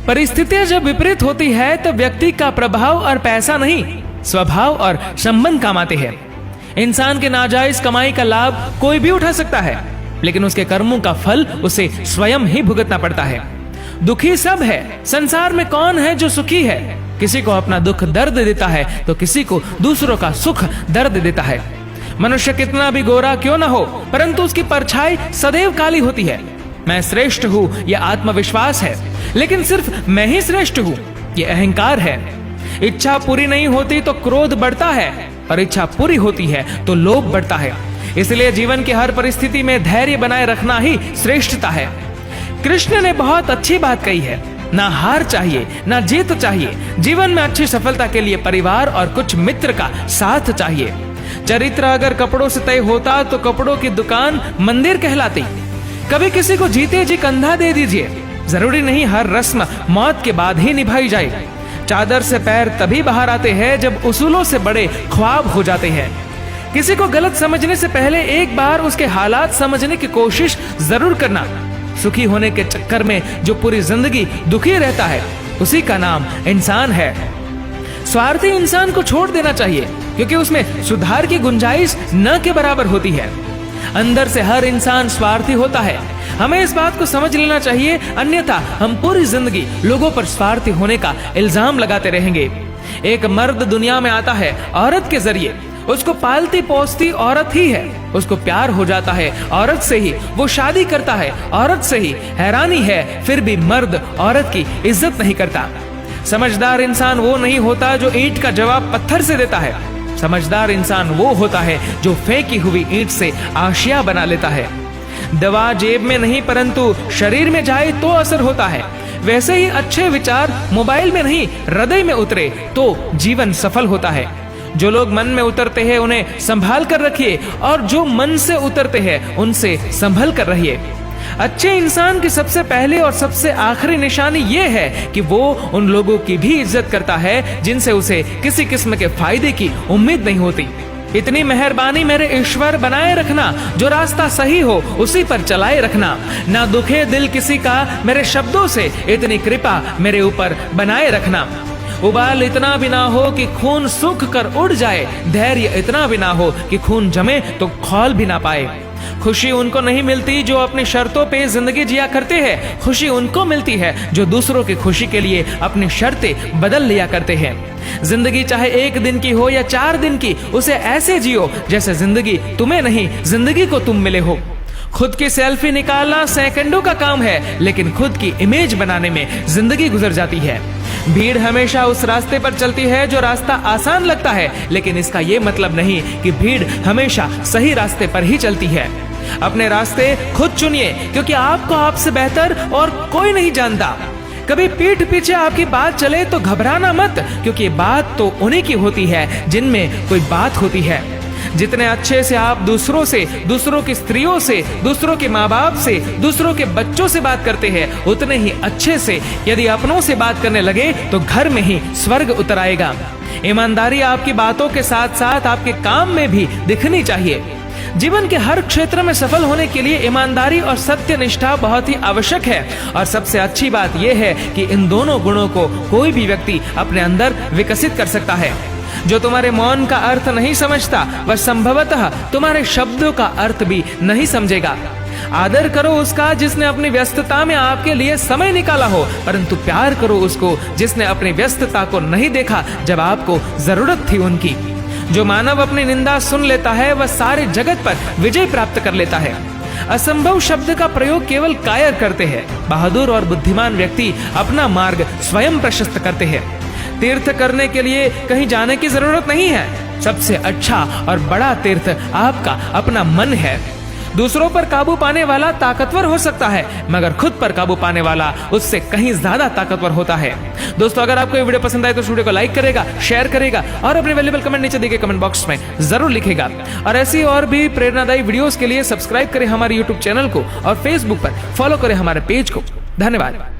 परिस्थितियां जब विपरीत होती है तो व्यक्ति का प्रभाव और पैसा नहीं, स्वभाव और संबंध काम आते हैं। इंसान के नाजायज कमाई का लाभ कोई भी उठा सकता है, लेकिन उसके कर्मों का फल उसे स्वयं ही भुगतना पड़ता है। दुखी सब है, संसार में कौन है जो सुखी है? किसी को अपना दुख दर्द देता है तो किसी को दूसरों का सुख दर्द देता है। मनुष्य कितना भी गोरा क्यों ना हो, परंतु उसकी परछाई सदैव काली होती है। मैं श्रेष्ठ हूँ यह आत्मविश्वास है, लेकिन सिर्फ मैं ही श्रेष्ठ हूँ यह अहंकार है। इच्छा पूरी नहीं होती तो क्रोध बढ़ता है, और इच्छा पूरी होती है तो लोभ बढ़ता है। इसलिए जीवन की हर परिस्थिति में धैर्य बनाए रखना ही श्रेष्ठता है। कृष्ण ने बहुत अच्छी बात कही है, ना हार चाहिए ना जीत चाहिए। जीवन में अच्छी सफलता के लिए परिवार और कुछ मित्र का साथ चाहिए। चरित्र अगर कपड़ों से तय होता तो कपड़ों की दुकान मंदिर कहलाती। कभी किसी को जीते जी कंधा दे दीजिए। जरूरी नहीं हर रस्म मौत के बाद ही निभाई जाए। चादर से पैर तभी बाहर आते हैं जब उसूलों से बड़े ख्वाब हो जाते हैं। किसी को गलत समझने से पहले एक बार उसके हालात समझने की कोशिश जरूर करना। सुखी होने के चक्कर में जो पूरी जिंदगी दुखी रहता है, उसी का नाम इंसान है। स्वार्थी इंसान को छोड़ देना चाहिए, क्योंकि उसमें सुधार की गुंजाइश न के बराबर होती है। अंदर से हर इंसान स्वार्थी होता है। हमें इस बात को समझ लेना चाहिए, अन्यथा हम पूरी जिंदगी लोगों पर स्वार्थी होने का इल्जाम लगाते रहेंगे। एक मर्द दुनिया में आता है औरत के जरिए। उसको पालती पोसती औरत ही है। उसको प्यार हो जाता है औरत से ही, वो शादी करता है औरत से ही। हैरानी है फिर भी मर्द औरत की इज्जत नहीं करता। समझदार इंसान वो नहीं होता जो ईंट का जवाब पत्थर से देता है। समझदार इंसान वो होता है जो फेंकी हुई ईंट से आशिया बना लेता है। दवा जेब में नहीं परंतु शरीर में जाए तो असर होता है। वैसे ही अच्छे विचार मोबाइल में नहीं हृदय में उतरे तो जीवन सफल होता है। जो लोग मन में उतरते हैं उन्हें संभाल कर रखिए, और जो मन से उतरते हैं उनसे संभल कर रहिए। अच्छे इंसान की सबसे पहली और सबसे आखिरी निशानी ये है कि वो उन लोगों की भी इज्जत करता है जिनसे उसे किसी किस्म के फायदे की उम्मीद नहीं होती। इतनी मेहरबानी मेरे ईश्वर बनाए रखना, जो रास्ता सही हो उसी पर चलाए रखना। ना दुखे दिल किसी का मेरे शब्दों से, इतनी कृपा मेरे ऊपर बनाए रखना। उबाल इतना भी ना हो कि खून सूख कर उड़ जाए, धैर्य इतना भी ना हो कि खून जमे तो खौल भी ना पाए। खुशी उनको नहीं मिलती जो अपनी शर्तों पे जिंदगी जिया करते हैं। खुशी उनको मिलती है जो दूसरों की खुशी के लिए अपनी शर्तें बदल लिया करते हैं। जिंदगी चाहे 1 दिन की हो या 4 दिन की, उसे ऐसे जियो जैसे जिंदगी तुम्हें नहीं, जिंदगी को तुम मिले हो। खुद की सेल्फी निकालना सेकंडों का काम है, लेकिन खुद की इमेज बनाने में जिंदगी गुजर जाती है। भीड़ हमेशा उस रास्ते पर चलती है जो रास्ता आसान लगता है, लेकिन इसका ये मतलब नहीं कि भीड़ हमेशा सही रास्ते पर ही चलती है। अपने रास्ते खुद चुनिए, क्योंकि आपको आपसे बेहतर और कोई नहीं जानता। कभी पीठ पीछे आपकी बात चले तो घबराना मत, क्योंकि बात तो उन्हीं की होती है जिनमें कोई बात होती है। जितने अच्छे से आप दूसरों से, दूसरों की स्त्रियों से, दूसरों के माँ बाप से, दूसरों के बच्चों से बात करते हैं, उतने ही अच्छे से यदि अपनों से बात करने लगे तो घर में ही स्वर्ग उतर आएगा। ईमानदारी आपकी बातों के साथ साथ आपके काम में भी दिखनी चाहिए। जीवन के हर क्षेत्र में सफल होने के लिए ईमानदारी और सत्यनिष्ठा बहुत ही आवश्यक है। और सबसे अच्छी बात यह है कि इन दोनों गुणों को कोई भी व्यक्ति अपने अंदर विकसित कर सकता है। जो तुम्हारे मौन का अर्थ नहीं समझता, वह संभवतः तुम्हारे शब्दों का अर्थ भी नहीं समझेगा। आदर करो उसका जिसने अपनी व्यस्तता में आपके लिए समय निकाला हो, परंतु प्यार करो उसको जिसने अपनी व्यस्तता को नहीं देखा जब आपको जरूरत थी उनकी। जो मानव अपनी निंदा सुन लेता है वह सारे जगत पर विजय प्राप्त कर लेता है। असंभव शब्द का प्रयोग केवल कायर करते हैं। बहादुर और बुद्धिमान व्यक्ति अपना मार्ग स्वयं प्रशस्त करते हैं। तीर्थ करने के लिए कहीं जाने की जरूरत नहीं है। सबसे अच्छा और बड़ा तीर्थ आपका अपना मन है। दूसरों पर काबू पाने वाला ताकतवर हो सकता है, मगर खुद पर काबू पाने वाला उससे कहीं ज्यादा ताकतवर होता है। दोस्तों, अगर आपको ये वीडियो पसंद आए तो इस वीडियो को लाइक करेगा, शेयर करेगा और अपने वैल्यूएबल कमेंट नीचे दिए गए कमेंट बॉक्स में जरूर लिखेगा। और ऐसी और भी प्रेरणादायी वीडियोस के लिए सब्सक्राइब करें हमारे यूट्यूब चैनल को और फेसबुक पर फॉलो करें हमारे पेज को। धन्यवाद।